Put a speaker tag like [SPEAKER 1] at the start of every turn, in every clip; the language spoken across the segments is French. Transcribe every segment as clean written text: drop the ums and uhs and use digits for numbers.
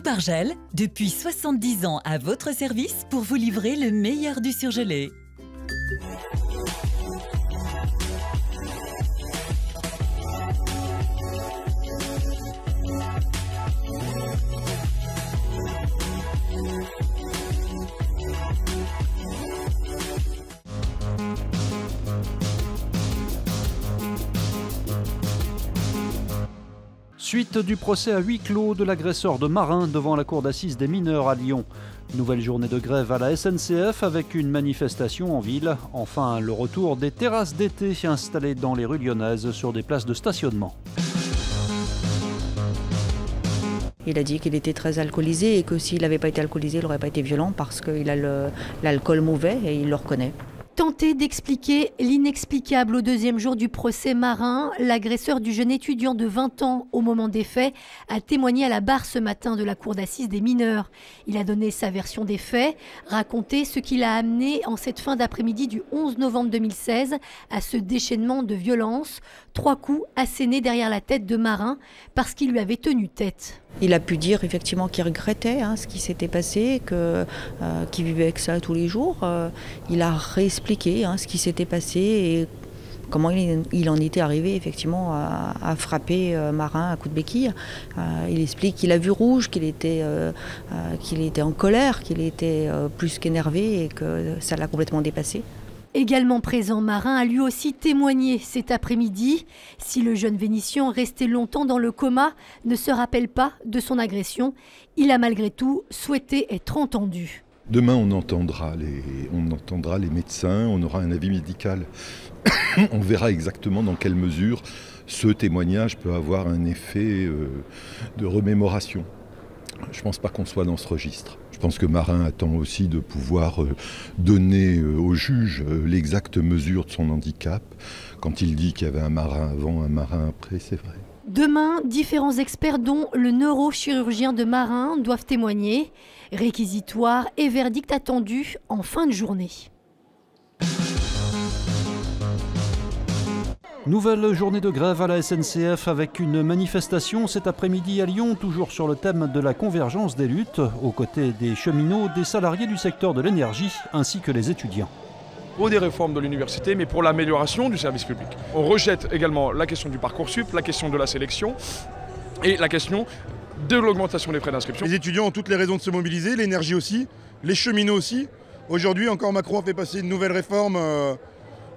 [SPEAKER 1] Coupe-Argel, depuis 70 ans à votre service pour vous livrer le meilleur du surgelé.
[SPEAKER 2] Suite du procès à huis clos de l'agresseur de Marin devant la cour d'assises des mineurs à Lyon. Nouvelle journée de grève à la SNCF avec une manifestation en ville. Enfin, le retour des terrasses d'été installées dans les rues lyonnaises sur des places de stationnement.
[SPEAKER 3] Il a dit qu'il était très alcoolisé et que s'il n'avait pas été alcoolisé, il n'aurait pas été violent parce qu'il a l'alcool mauvais et il le reconnaît.
[SPEAKER 4] Tenter d'expliquer l'inexplicable au deuxième jour du procès Marin, l'agresseur du jeune étudiant de 20 ans au moment des faits a témoigné à la barre ce matin de la cour d'assises des mineurs. Il a donné sa version des faits, raconté ce qui l'a amené en cette fin d'après-midi du 11 novembre 2016 à ce déchaînement de violence. 3 coups assénés derrière la tête de Marin parce qu'il lui avait tenu tête.
[SPEAKER 3] Il a pu dire effectivement qu'il regrettait ce qui s'était passé, qu'il vivait avec ça tous les jours. Il a réexpliqué ce qui s'était passé et comment il en était arrivé effectivement à frapper Marin à coups de béquille. Il explique qu'il a vu rouge, qu'il était en colère, qu'il était plus qu'énervé et que ça l'a complètement dépassé.
[SPEAKER 4] Également présent, Marin a lui aussi témoigné cet après-midi. Si le jeune Vénitien, resté longtemps dans le coma, ne se rappelle pas de son agression, il a malgré tout souhaité être entendu.
[SPEAKER 5] Demain, on entendra les médecins, on aura un avis médical. On verra exactement dans quelle mesure ce témoignage peut avoir un effet de remémoration. Je ne pense pas qu'on soit dans ce registre. Je pense que Marin attend aussi de pouvoir donner au juge l'exacte mesure de son handicap. Quand il dit qu'il y avait un Marin avant, un Marin après, c'est vrai.
[SPEAKER 4] Demain, différents experts dont le neurochirurgien de Marin doivent témoigner. Réquisitoire et verdict attendus en fin de journée.
[SPEAKER 2] Nouvelle journée de grève à la SNCF avec une manifestation cet après-midi à Lyon, toujours sur le thème de la convergence des luttes, aux côtés des cheminots, des salariés du secteur de l'énergie ainsi que les étudiants.
[SPEAKER 6] Pour des réformes de l'université, mais pour l'amélioration du service public. On rejette également la question du Parcoursup, la question de la sélection et la question de l'augmentation des frais d'inscription.
[SPEAKER 7] Les étudiants ont toutes les raisons de se mobiliser, l'énergie aussi, les cheminots aussi. Aujourd'hui encore Macron a fait passer une nouvelle réforme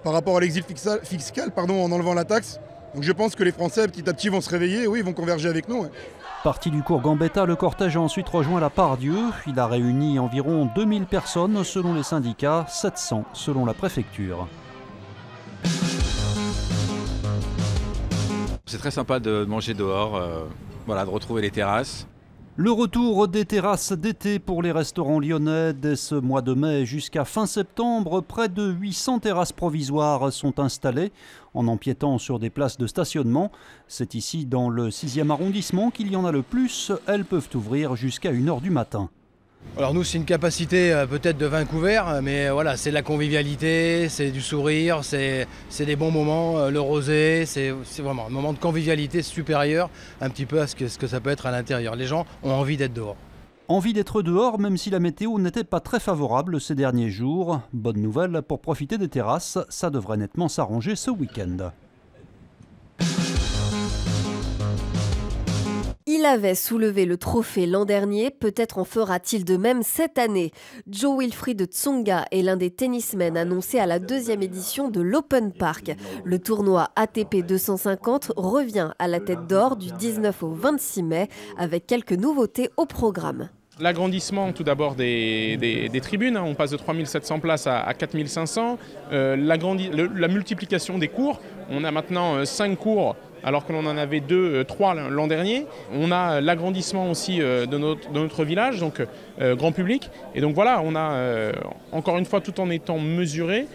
[SPEAKER 7] par rapport à l'exil fiscal en enlevant la taxe. Donc je pense que les Français petit à petit vont se réveiller et oui, ils vont converger avec nous. Ouais.
[SPEAKER 2] Parti du cours Gambetta, le cortège a ensuite rejoint la Part-Dieu. Il a réuni environ 2000 personnes selon les syndicats, 700 selon la préfecture.
[SPEAKER 8] C'est très sympa de manger dehors, de retrouver les terrasses.
[SPEAKER 2] Le retour des terrasses d'été pour les restaurants lyonnais dès ce mois de mai jusqu'à fin septembre. Près de 800 terrasses provisoires sont installées en empiétant sur des places de stationnement. C'est ici dans le 6e arrondissement qu'il y en a le plus. Elles peuvent ouvrir jusqu'à 1h du matin.
[SPEAKER 9] Alors nous c'est une capacité peut-être de 20 couverts, mais voilà, c'est de la convivialité, c'est du sourire, c'est des bons moments, le rosé, c'est vraiment un moment de convivialité supérieur un petit peu à ce que ça peut être à l'intérieur. Les gens ont envie d'être dehors.
[SPEAKER 2] Envie d'être dehors même si la météo n'était pas très favorable ces derniers jours. Bonne nouvelle pour profiter des terrasses, ça devrait nettement s'arranger ce week-end.
[SPEAKER 10] Il avait soulevé le trophée l'an dernier, peut-être en fera-t-il de même cette année. Jo-Wilfried Tsonga est l'un des tennismen annoncés à la 2e édition de l'Open Park. Le tournoi ATP 250 revient à la tête d'or du 19 au 26 mai avec quelques nouveautés au programme.
[SPEAKER 11] L'agrandissement tout d'abord des tribunes, on passe de 3700 places à 4500. La multiplication des cours, on a maintenant 5 cours alors que l'on en avait 3 l'an dernier. On a l'agrandissement aussi de notre village, donc grand public. Et donc voilà, on a encore une fois, tout en étant mesuré,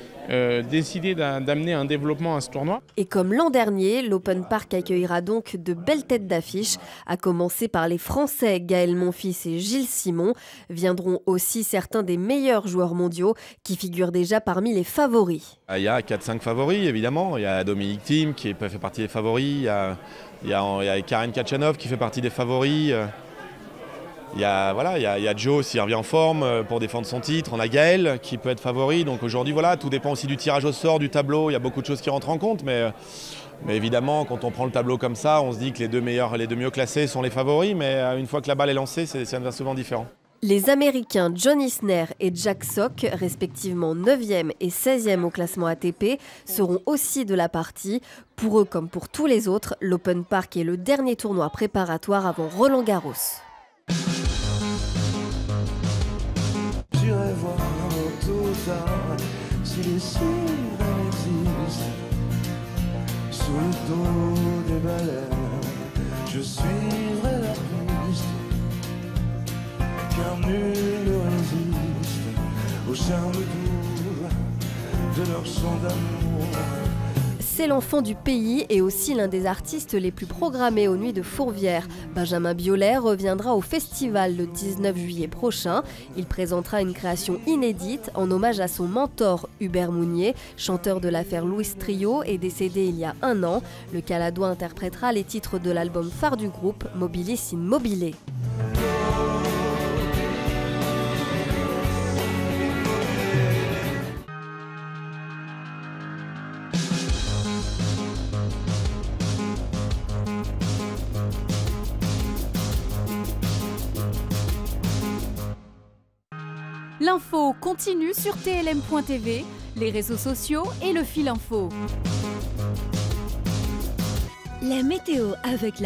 [SPEAKER 11] décidé d'amener un développement à ce tournoi.
[SPEAKER 10] Et comme l'an dernier, l'Open Park accueillera donc de belles têtes d'affiche, à commencer par les Français Gaël Monfils et Gilles Simon. Viendront aussi certains des meilleurs joueurs mondiaux qui figurent déjà parmi les favoris.
[SPEAKER 8] Il y a 4-5 favoris évidemment, il y a Dominic Thiem qui fait partie des favoris, il y a Karen Khachanov qui fait partie des favoris.
[SPEAKER 12] Il y a Joe s'il revient en forme pour défendre son titre. On a Gaël qui peut être favori. Donc aujourd'hui, voilà, tout dépend aussi du tirage au sort, du tableau. Il y a beaucoup de choses qui rentrent en compte. Mais évidemment, quand on prend le tableau comme ça, on se dit que les deux mieux classés sont les favoris. Mais une fois que la balle est lancée, ça devient souvent différent.
[SPEAKER 10] Les Américains John Isner et Jack Sock, respectivement 9e et 16e au classement ATP, seront aussi de la partie. Pour eux comme pour tous les autres, l'Open Park est le dernier tournoi préparatoire avant Roland-Garros.
[SPEAKER 13] J'irai voir tout ça, si les sirènes existent, sous le dos des baleines, je suivrai leur piste, car nul ne résiste au charme doux de leur chant d'amour.
[SPEAKER 10] C'est l'enfant du pays et aussi l'un des artistes les plus programmés aux Nuits de Fourvière. Benjamin Biolay reviendra au festival le 19 juillet prochain. Il présentera une création inédite en hommage à son mentor Hubert Mounier, chanteur de l'affaire Louis Trio et décédé il y a 1 an. Le Caladois interprétera les titres de l'album phare du groupe, Mobilis in Mobile.
[SPEAKER 14] L'info continue sur TLM.tv, les réseaux sociaux et le fil info.
[SPEAKER 15] La météo avec la